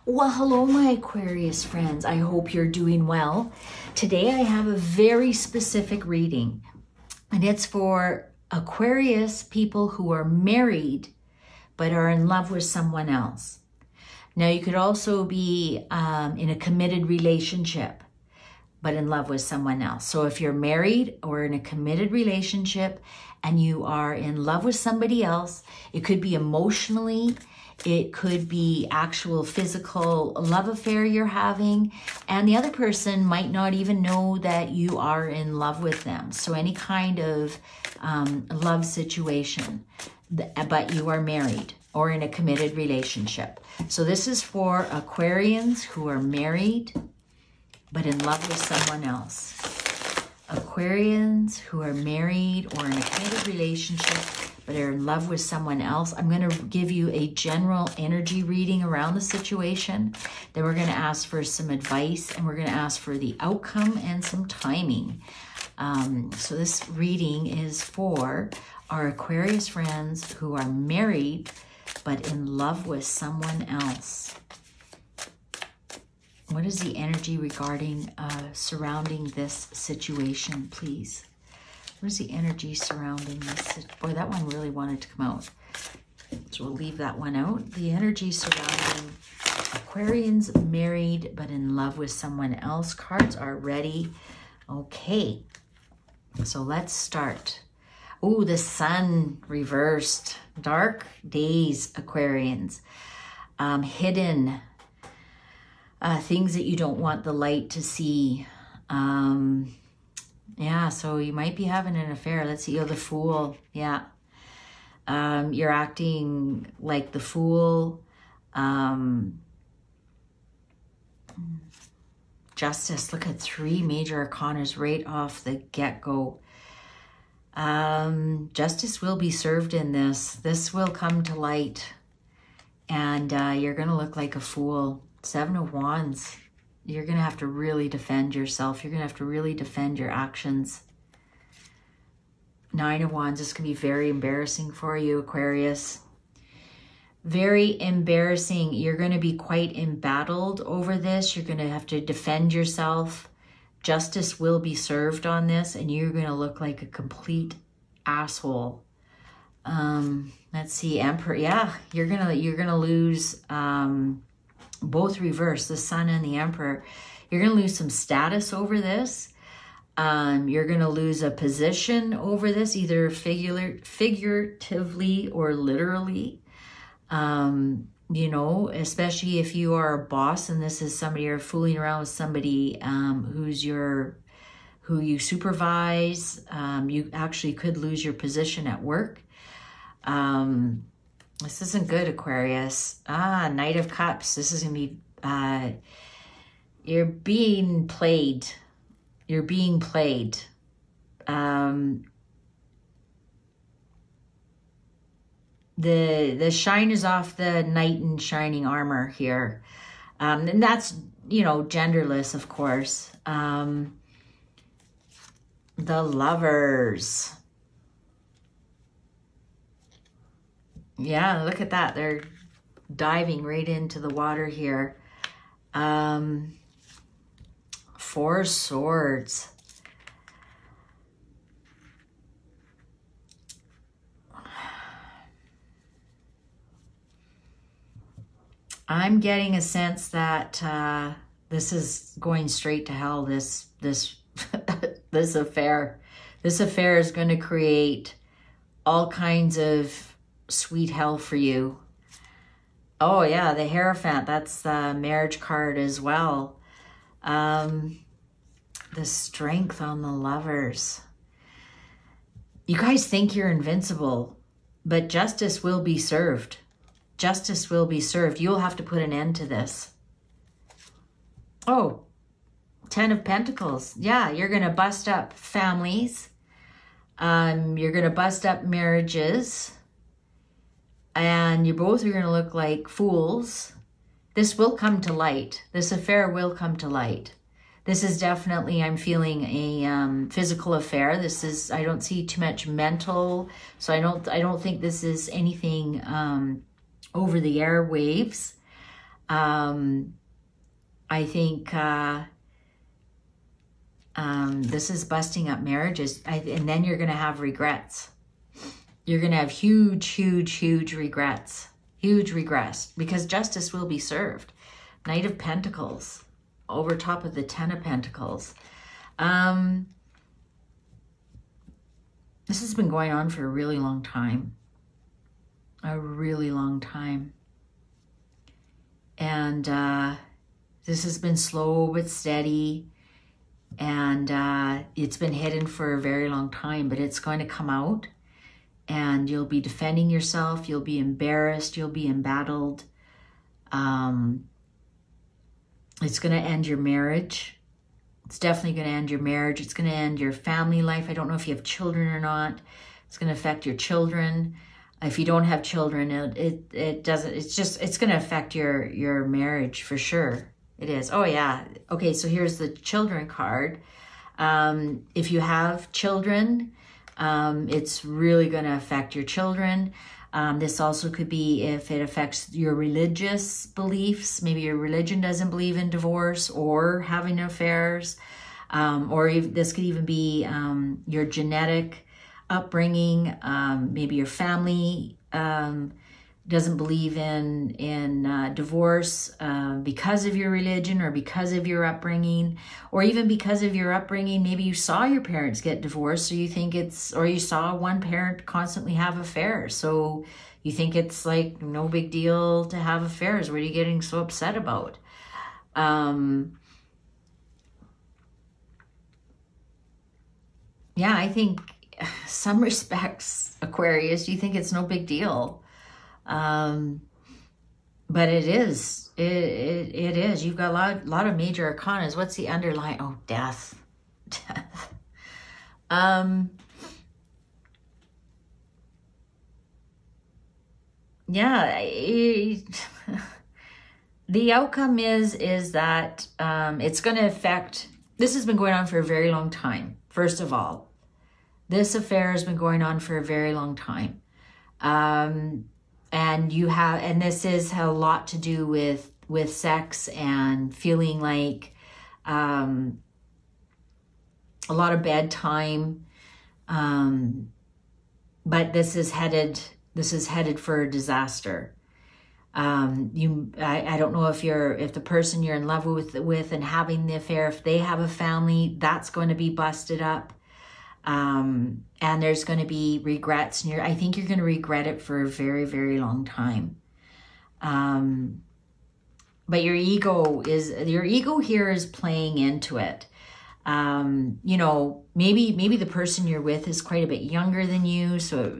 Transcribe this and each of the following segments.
Well, hello, my Aquarius friends. I hope you're doing well. Today I have a very specific reading, and it's for Aquarius people who are married but are in love with someone else. Now, you could also be in a committed relationship but in love with someone else. So if you're married or in a committed relationship and you are in love with somebody else, it could be emotionally, it could be actual physical love affair you're having, and the other person might not even know that you are in love with them. So any kind of love situation, but you are married or in a committed relationship. So this is for Aquarians who are married but in love with someone else. Aquarians who are married or in a committed relationship but are in love with someone else. I'm going to give you a general energy reading around the situation. Then we're going to ask for some advice, and we're going to ask for the outcome and some timing. So this reading is for our Aquarius friends who are married but in love with someone else. What is the energy regarding surrounding this situation, please? What is the energy surrounding this? Boy, that one really wanted to come out. So we'll leave that one out. The energy surrounding Aquarians married but in love with someone else. Cards are ready. Okay, so let's start. Ooh, the sun reversed. Dark days, Aquarians. Hidden. Things that you don't want the light to see. Yeah, so you might be having an affair. Let's see. Oh, the Fool. Yeah. You're acting like the Fool. Justice. Look at 3 major arcanas right off the get-go. Justice will be served in this. This will come to light. And you're going to look like a fool. 7 of Wands. You're going to have to really defend yourself. You're going to have to really defend your actions. 9 of Wands. This can be very embarrassing for you, Aquarius. Very embarrassing. You're going to be quite embattled over this. You're going to have to defend yourself. Justice will be served on this, and you're going to look like a complete asshole. Let's see, Emperor. Yeah, you're gonna lose both reverse, the Sun and the Emperor. You're gonna lose some status over this. You're gonna lose a position over this, either figuratively or literally. You know, especially if you are a boss and this is somebody you're fooling around with, somebody who you supervise. You actually could lose your position at work. This isn't good, Aquarius. Knight of Cups. This is going to be, you're being played. You're being played. The shine is off the knight in shining armor here. And that's, you know, genderless, of course. The Lovers. Yeah, look at that. They're diving right into the water here. 4 Swords. I'm getting a sense that this is going straight to hell. This this affair. This affair is going to create all kinds of sweet hell for you. Oh yeah, the Hierophant. That's the marriage card as well. The Strength on the Lovers. You guys think you're invincible, but justice will be served. Justice will be served. You'll have to put an end to this. Oh, 10 of Pentacles. Yeah, you're going to bust up families. You're going to bust up marriages. And you both are going to look like fools. This will come to light. This affair will come to light. This is definitely, I'm feeling a physical affair. This is, I don't see too much mental. So I don't think this is anything over the airwaves. I think this is busting up marriages, and then you're going to have regrets. You're going to have huge, huge, huge regrets. Huge regrets, because justice will be served. Knight of Pentacles over top of the Ten of Pentacles. This has been going on for a really long time. A really long time. And this has been slow but steady. And it's been hidden for a very long time, but it's going to come out. And you'll be defending yourself. You'll be embarrassed. You'll be embattled. It's going to end your marriage. It's definitely going to end your marriage. It's going to end your family life. I don't know if you have children or not. It's going to affect your children. If you don't have children, it doesn't. It's going to affect your marriage for sure. It is. Oh yeah. Okay. So here's the children card. If you have children, it's really going to affect your children. This also could be if it affects your religious beliefs. Maybe your religion doesn't believe in divorce or having affairs. This could even be your genetic upbringing. Maybe your family doesn't believe in divorce because of your religion or because of your upbringing, or even because of your upbringing. Maybe you saw your parents get divorced, so you think or you saw one parent constantly have affairs, so you think it's like no big deal to have affairs. What are you getting so upset about? Yeah, I think some respects, Aquarius, you think it's no big deal. But it is. It is. You've got a lot of major arcanas. What's the underlying? Oh, death. Death. Yeah. The outcome is that it's going to affect. This has been going on for a very long time. First of all, this affair has been going on for a very long time. And this is a lot to do with sex and feeling like a lot of bedtime. But this is headed for a disaster. I don't know if the person you're in love with and having the affair, if they have a family, that's going to be busted up. And there's going to be regrets, and I think you're going to regret it for a very, very long time. But your ego here is playing into it. Maybe the person you're with is quite a bit younger than you, so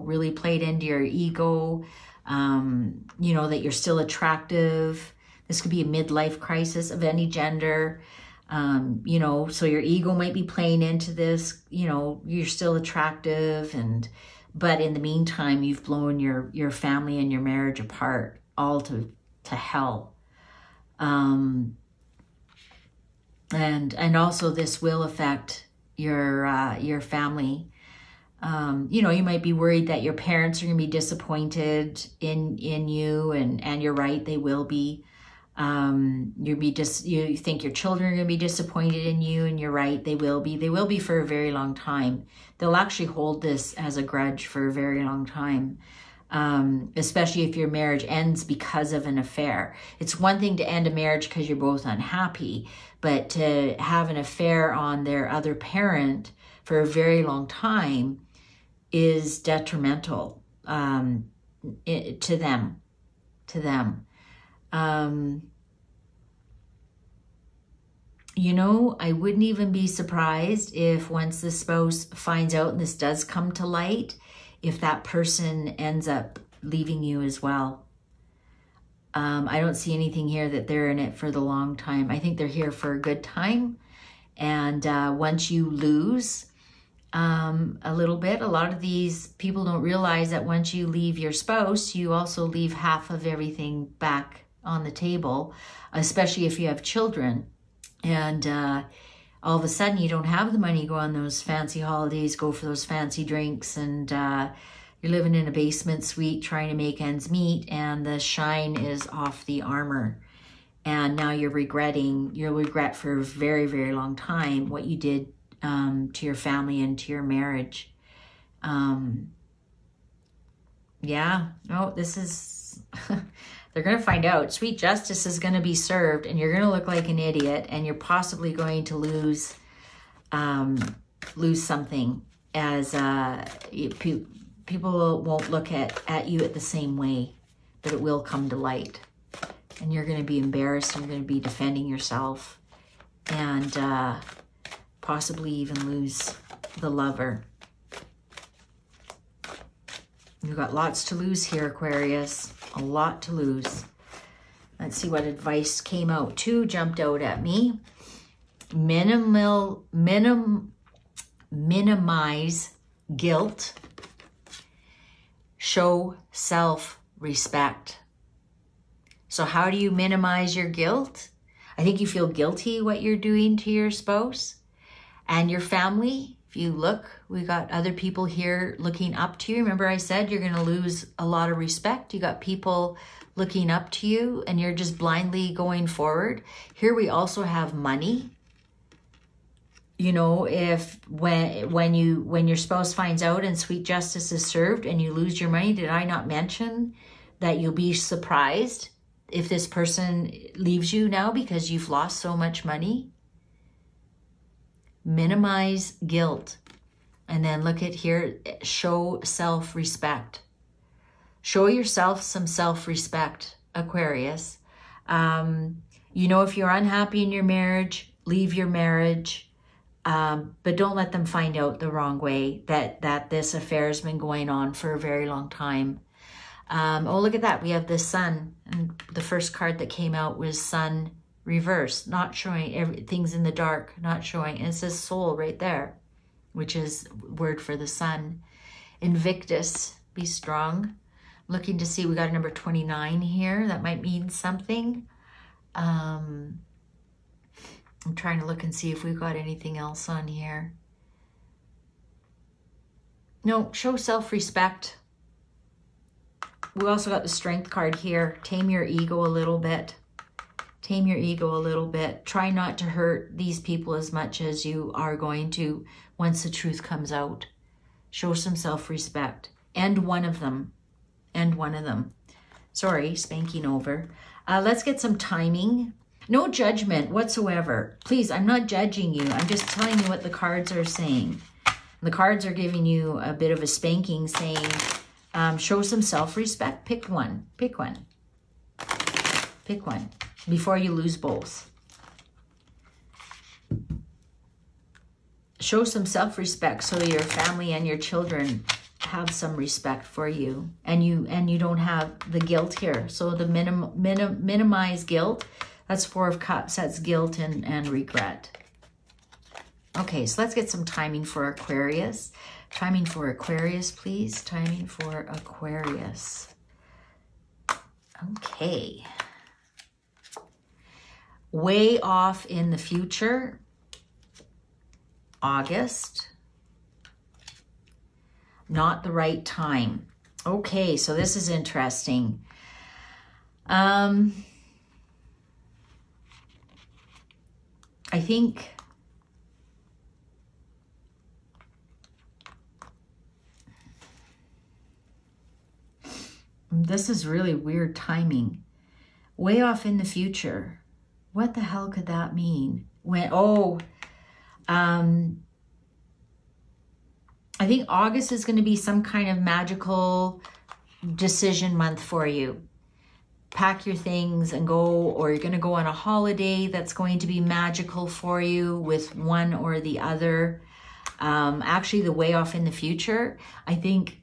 really played into your ego. That you're still attractive. This could be a midlife crisis of any gender. So your ego might be playing into this. You're still attractive, but in the meantime, you've blown your family and your marriage apart, all to hell. And also this will affect your family. You might be worried that your parents are going to be disappointed in you, and you're right, they will be. You think your children are going to be disappointed in you, and you're right, they will be. They will be for a very long time. They'll actually hold this as a grudge for a very long time, especially if your marriage ends because of an affair. It's one thing to end a marriage because you're both unhappy, but to have an affair on their other parent for a very long time is detrimental to them. I wouldn't even be surprised if once the spouse finds out and this does come to light, if that person ends up leaving you as well. I don't see anything here that they're in it for the long time. I think they're here for a good time. And once you lose a little bit, a lot of these people don't realize that once you leave your spouse, you also leave half of everything back on the table, especially if you have children. And all of a sudden you don't have the money to go on those fancy holidays, go for those fancy drinks, and you're living in a basement suite trying to make ends meet, and the shine is off the armor. And now you'll regret for a very, very long time what you did to your family and to your marriage. Yeah, no, this is, they're going to find out. Sweet justice is going to be served, and you're going to look like an idiot, and you're possibly going to lose something, as people won't look at you at the same way, but it will come to light. And you're going to be embarrassed, and you're going to be defending yourself, and possibly even lose the lover. You've got lots to lose here, Aquarius. A lot to lose. Let's see what advice came out too, jumped out at me. Minimize guilt. Show self-respect. So how do you minimize your guilt? I think you feel guilty what you're doing to your spouse and your family. If you look, we got other people here looking up to you. Remember I said you're going to lose a lot of respect. You got people looking up to you and you're just blindly going forward. Here we also have money. You know, if when your spouse finds out and sweet justice is served and you lose your money, did I not mention that you'll be surprised if this person leaves you now because you've lost so much money? Minimize guilt. And then look at here, show self-respect. Show yourself some self-respect, Aquarius. You know, if you're unhappy in your marriage, leave your marriage. But don't let them find out the wrong way that this affair has been going on for a very long time. Oh, look at that. We have the sun. And the first card that came out was sun reverse, not showing everything's in the dark, not showing. And it says soul right there, which is word for the sun. Invictus, be strong. Looking to see, we got a number 29 here. That might mean something. I'm trying to look and see if we've got anything else on here. No, show self-respect. We also got the strength card here. Tame your ego a little bit. Tame your ego a little bit. Try not to hurt these people as much as you are going to once the truth comes out. Show some self-respect. End one of them. End one of them. Sorry, spanking over. Let's get some timing. No judgment whatsoever. Please, I'm not judging you. I'm just telling you what the cards are saying. The cards are giving you a bit of a spanking, saying, show some self-respect. Pick one. Pick one. Pick one before you lose both. Show some self-respect so your family and your children have some respect for you, and you don't have the guilt here. So the minimize guilt. That's Four of Cups. That's guilt and regret. Okay, so let's get some timing for Aquarius. Timing for Aquarius, please. Timing for Aquarius. Okay. Way off in the future. August. Not the right time. Okay, so this is interesting. I think this is really weird timing. Way off in the future. What the hell could that mean? I think August is going to be some kind of magical decision month for you. Pack your things and go, or you're going to go on a holiday that's going to be magical for you with one or the other. Actually, the way off in the future, I think,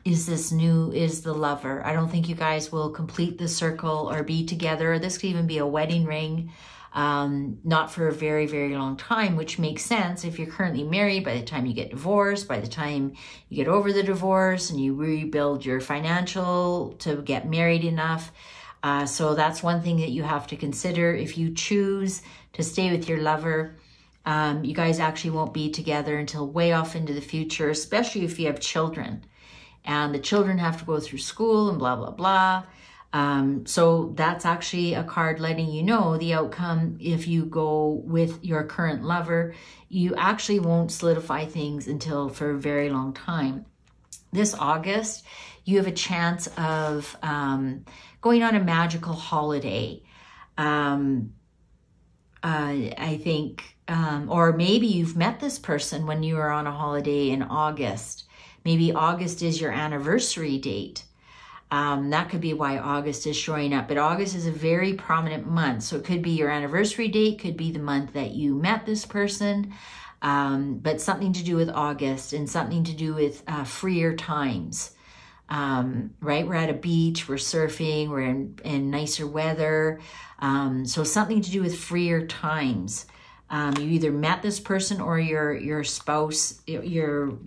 is the lover. I don't think you guys will complete the circle or be together. This could even be a wedding ring, not for a very, very long time, which makes sense. If you're currently married, by the time you get divorced, by the time you get over the divorce and you rebuild your financial to get married enough. So that's one thing that you have to consider. If you choose to stay with your lover, you guys actually won't be together until way off into the future, especially if you have children. And the children have to go through school and blah, blah, blah. So that's actually a card letting you know the outcome. If you go with your current lover, you actually won't solidify things until for a very long time. This August, you have a chance of going on a magical holiday. I think, or maybe you've met this person when you were on a holiday in August. Maybe August is your anniversary date. That could be why August is showing up. But August is a very prominent month. So it could be your anniversary date, could be the month that you met this person, but something to do with August and something to do with freer times. Right? We're at a beach, we're surfing, we're in nicer weather. So something to do with freer times. You either met this person or your spouse, your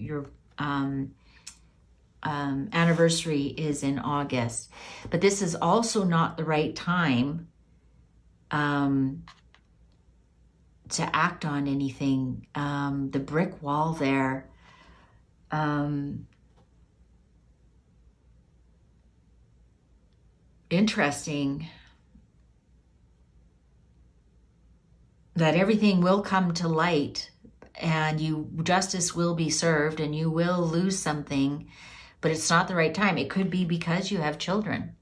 anniversary is in August. But this is also not the right time to act on anything. The brick wall there. Interesting that everything will come to light and justice will be served and you will lose something, but it's not the right time. It could be because you have children.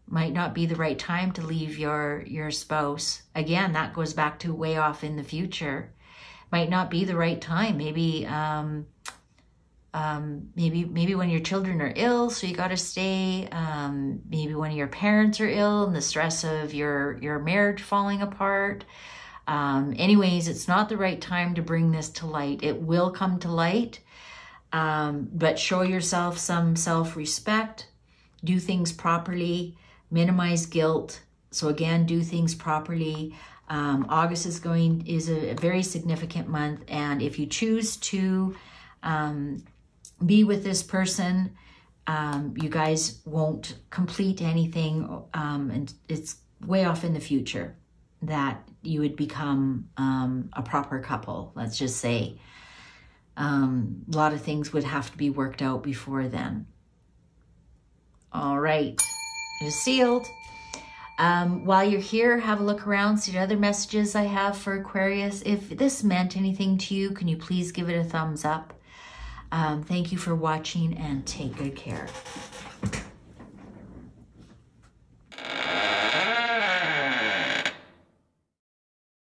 Might not be the right time to leave your spouse. Again, that goes back to way off in the future. Might not be the right time. Maybe maybe when your children are ill, so you got to stay. Maybe when your parents are ill and the stress of your marriage falling apart. Anyways, it's not the right time to bring this to light. It will come to light, but show yourself some self-respect. Do things properly. Minimize guilt. So again, do things properly. August is a very significant month, and if you choose to be with this person, you guys won't complete anything, and it's way off in the future that you would become a proper couple, let's just say. A lot of things would have to be worked out before then. All right, it's sealed. While you're here, have a look around, see the other messages I have for Aquarius. If this meant anything to you, can you please give it a thumbs up? Thank you for watching and take good care.